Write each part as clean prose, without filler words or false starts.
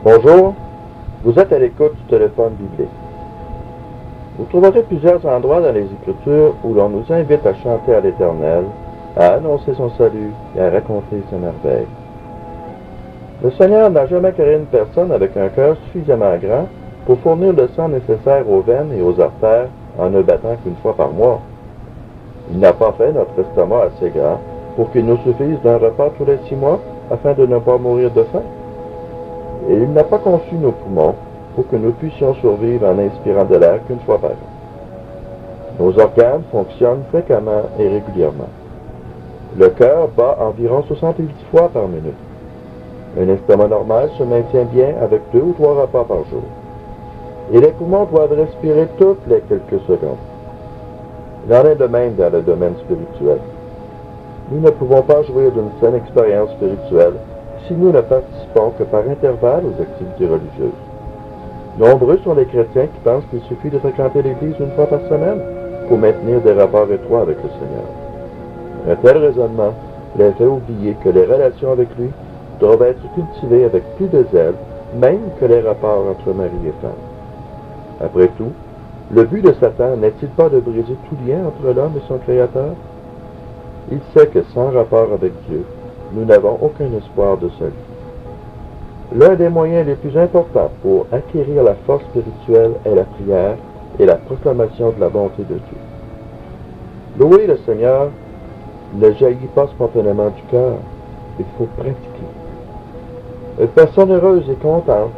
Bonjour, vous êtes à l'écoute du téléphone biblique. Vous trouverez plusieurs endroits dans les Écritures où l'on nous invite à chanter à l'Éternel, à annoncer son salut et à raconter ses merveilles. Le Seigneur n'a jamais créé une personne avec un cœur suffisamment grand pour fournir le sang nécessaire aux veines et aux artères en ne battant qu'une fois par mois. Il n'a pas fait notre estomac assez grand pour qu'il nous suffise d'un repas tous les 6 mois afin de ne pas mourir de faim. Et il n'a pas conçu nos poumons pour que nous puissions survivre en inspirant de l'air qu'une fois par an. Nos organes fonctionnent fréquemment et régulièrement. Le cœur bat environ 70 fois par minute. Un estomac normal se maintient bien avec 2 ou 3 repas par jour. Et les poumons doivent respirer toutes les quelques secondes. Il en est de même dans le domaine spirituel. Nous ne pouvons pas jouir d'une saine expérience spirituelle si nous ne participons que par intervalle aux activités religieuses. Nombreux sont les chrétiens qui pensent qu'il suffit de fréquenter l'Église une fois par semaine pour maintenir des rapports étroits avec le Seigneur. Un tel raisonnement les fait oublier que les relations avec lui doivent être cultivées avec plus de zèle, même que les rapports entre mari et femme. Après tout, le but de Satan n'est-il pas de briser tout lien entre l'homme et son Créateur? Il sait que sans rapport avec Dieu, nous n'avons aucun espoir de salut. L'un des moyens les plus importants pour acquérir la force spirituelle est la prière et la proclamation de la bonté de Dieu. Louer le Seigneur ne jaillit pas spontanément du cœur, il faut pratiquer. Une personne heureuse et contente,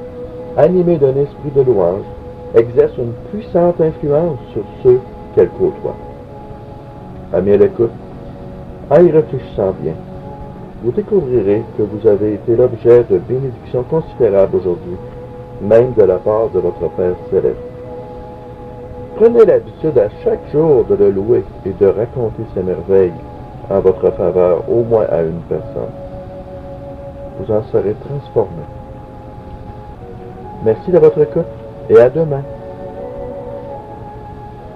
animée d'un esprit de louange, exerce une puissante influence sur ceux qu'elle côtoie. Amis à l'écoute, en y réfléchissant bien, vous découvrirez que vous avez été l'objet de bénédictions considérables aujourd'hui, même de la part de votre Père céleste. Prenez l'habitude à chaque jour de le louer et de raconter ses merveilles en votre faveur, au moins à une personne. Vous en serez transformé. Merci de votre écoute et à demain.